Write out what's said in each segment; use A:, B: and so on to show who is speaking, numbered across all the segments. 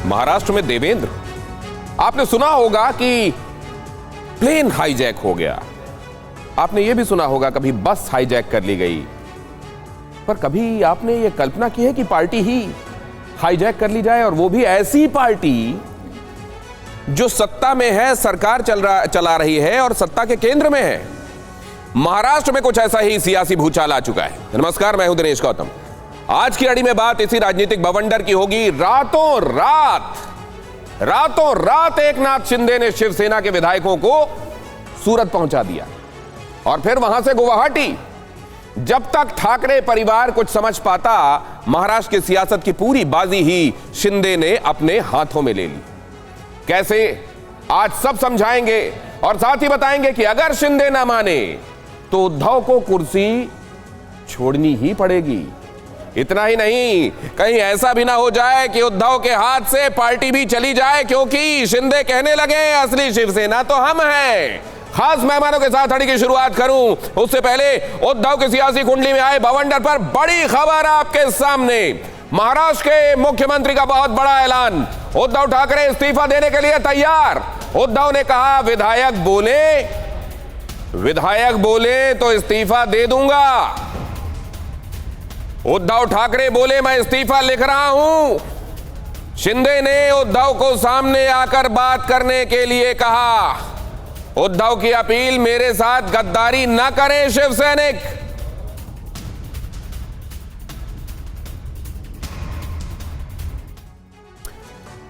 A: महाराष्ट्र में देवेंद्र, आपने सुना होगा कि प्लेन हाईजैक हो गया, आपने यह भी सुना होगा कभी बस हाईजैक कर ली गई, पर कभी आपने यह कल्पना की है कि पार्टी ही हाईजैक कर ली जाए, और वो भी ऐसी पार्टी जो सत्ता में है, सरकार चला रही है और सत्ता के केंद्र में है। महाराष्ट्र में कुछ ऐसा ही सियासी भूचाल आ चुका है। नमस्कार, मैं हूं दिनेश गौतम। आज की अड़ी में बात इसी राजनीतिक बवंडर की होगी। रातों रात एकनाथ शिंदे ने शिवसेना के विधायकों को सूरत पहुंचा दिया और फिर वहां से गुवाहाटी। जब तक ठाकरे परिवार कुछ समझ पाता, महाराष्ट्र की सियासत की पूरी बाजी ही शिंदे ने अपने हाथों में ले ली। कैसे, आज सब समझाएंगे और साथ ही बताएंगे कि अगर शिंदे ना माने तो उद्धव को कुर्सी छोड़नी ही पड़ेगी। इतना ही नहीं, कहीं ऐसा भी ना हो जाए कि उद्धव के हाथ से पार्टी भी चली जाए, क्योंकि शिंदे कहने लगे असली शिवसेना तो हम हैं। खास मेहमानों के साथ अड़ी की शुरुआत करूं, उससे पहले उद्धव की सियासी कुंडली में आए बवंडर पर बड़ी खबर आपके सामने। महाराष्ट्र के मुख्यमंत्री का बहुत बड़ा ऐलान। उद्धव ठाकरे इस्तीफा देने के लिए तैयार। उद्धव ने कहा विधायक बोले तो इस्तीफा दे दूंगा। उद्धव ठाकरे बोले मैं इस्तीफा लिख रहा हूं। शिंदे ने उद्धव को सामने आकर बात करने के लिए कहा। उद्धव की अपील, मेरे साथ गद्दारी न करें शिव सैनिक।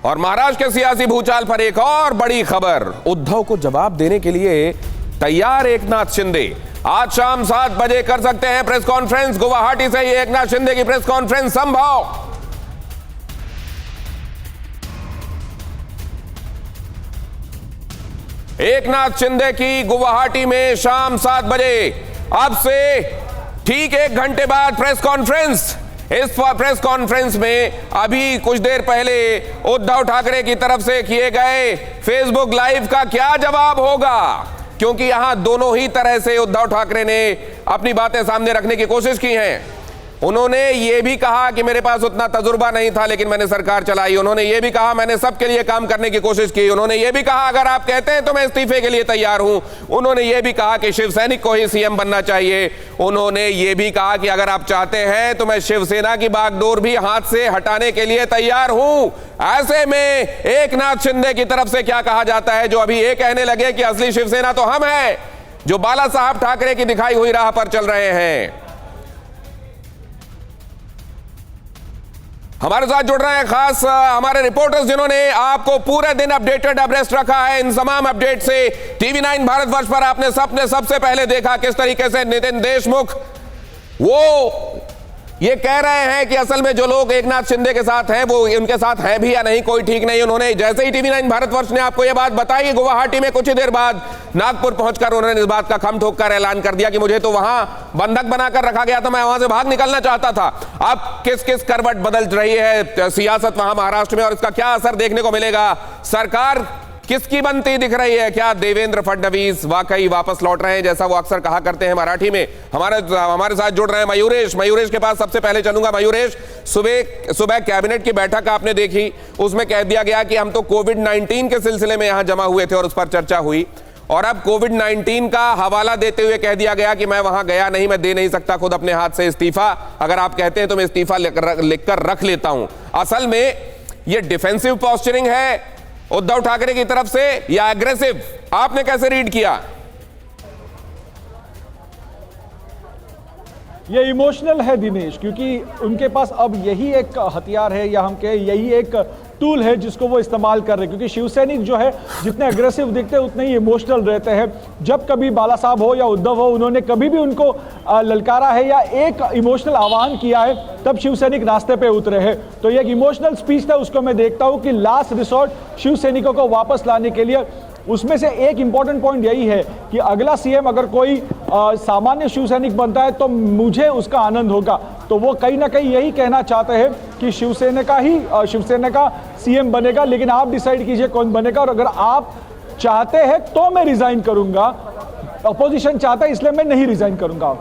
A: और महाराष्ट्र के सियासी भूचाल पर एक और बड़ी खबर। उद्धव को जवाब देने के लिए तैयार एकनाथ शिंदे। आज शाम 7 बजे कर सकते हैं प्रेस कॉन्फ्रेंस। गुवाहाटी से ही एकनाथ शिंदे की प्रेस कॉन्फ्रेंस संभव। एकनाथ शिंदे की गुवाहाटी में शाम 7 बजे, अब से ठीक 1 घंटे बाद प्रेस कॉन्फ्रेंस। इस प्रेस कॉन्फ्रेंस में अभी कुछ देर पहले उद्धव ठाकरे की तरफ से किए गए फेसबुक लाइव का क्या जवाब होगा, क्योंकि यहां दोनों ही तरह से उद्धव ठाकरे ने अपनी बातें सामने रखने की कोशिश की हैं। उन्होंने ये भी कहा कि मेरे पास उतना तजुर्बा नहीं था लेकिन मैंने सरकार चलाई। उन्होंने ये भी कहा मैंने सबके लिए काम करने की कोशिश की। उन्होंने ये भी कहा अगर आप कहते हैं तो मैं इस्तीफे के लिए तैयार हूं। उन्होंने ये भी कहा कि शिव सैनिक को ही सीएम बनना चाहिए। उन्होंने ये भी कहा कि अगर आप चाहते हैं तो मैं शिवसेना की बागडोर भी हाथ से हटाने के लिए तैयार हूं। ऐसे में एकनाथ शिंदे की तरफ से क्या कहा जाता है, जो अभी ये कहने लगे कि असली शिवसेना तो हम हैं, जो बाला साहब ठाकरे की दिखाई हुई राह पर चल रहे हैं। हमारे साथ जुड़ रहे हैं खास हमारे रिपोर्टर्स, जिन्होंने आपको पूरे दिन अपडेटेड अब्रेस्ट रखा है इन तमाम अपडेट से। टीवी9 भारतवर्ष पर आपने सबसे पहले देखा किस तरीके से नितिन देशमुख वो ये कह रहे हैं कि असल में जो लोग एकनाथ शिंदे के साथ हैं वो उनके साथ हैं भी या नहीं, कोई ठीक नहीं। उन्होंने जैसे ही टीवी9 भारतवर्ष ने आपको ये बात बताई, गुवाहाटी में कुछ ही देर बाद नागपुर पहुंचकर उन्होंने इस बात का खम ठोक कर ऐलान कर दिया कि मुझे तो वहां बंधक बनाकर रखा गया था, मैं वहां से भाग निकलना चाहता था। अब किस करवट बदल रही है सियासत वहां महाराष्ट्र में, और इसका क्या असर देखने को मिलेगा? सरकार किसकी बनती दिख रही है? क्या देवेंद्र फडणवीस वाकई वापस लौट रहे हैं, जैसा वो अक्सर कहा करते हैं मराठी में? हमारे साथ जुड़ रहे हैं मयूरेश के पास सबसे पहले चलूंगा। मयूरेश, सुबह कैबिनेट की बैठक आपने देखी, उसमें कह दिया गया कि हम तो कोविड-19 के सिलसिले में यहां जमा हुए थे और उस पर चर्चा हुई, और अब कोविड-19 का हवाला देते हुए कह दिया गया कि मैं वहां गया नहीं, मैं दे नहीं सकता खुद अपने हाथ से इस्तीफा। अगर आप कहते हैं तो मैं इस्तीफा लिखकर रख लेता हूं। असल में यह डिफेंसिव पोस्चरिंग है उद्धव ठाकरे की तरफ से या एग्रेसिव? आपने कैसे रीड किया?
B: ये इमोशनल है दिनेश, क्योंकि उनके पास अब यही एक हथियार है, या हम कहें यही एक टूल है जिसको वो इस्तेमाल कर रहे हैं। क्योंकि शिवसैनिक जो है जितने अग्रेसिव दिखते हैं उतने ही इमोशनल रहते हैं। जब कभी बाला साहब हो या उद्धव हो, उन्होंने कभी भी उनको ललकारा है या एक इमोशनल आह्वान किया है, तब शिवसैनिक रास्ते पे उतरे हैं। तो ये एक इमोशनल स्पीच था, उसको मैं देखता हूँ कि लास्ट रिसोर्ट शिवसैनिकों को वापस लाने के लिए। उसमें से एक इंपॉर्टेंट पॉइंट यही है कि अगला सीएम अगर कोई सामान्य शिवसैनिक बनता है तो मुझे उसका आनंद होगा। तो वो कहीं ना कहीं यही कहना चाहते हैं कि शिवसेना का सीएम बनेगा, लेकिन आप डिसाइड कीजिए कौन बनेगा। और अगर आप चाहते हैं तो मैं रिजाइन करूंगा, अपोजिशन चाहता है इसलिए मैं नहीं रिजाइन करूंगा।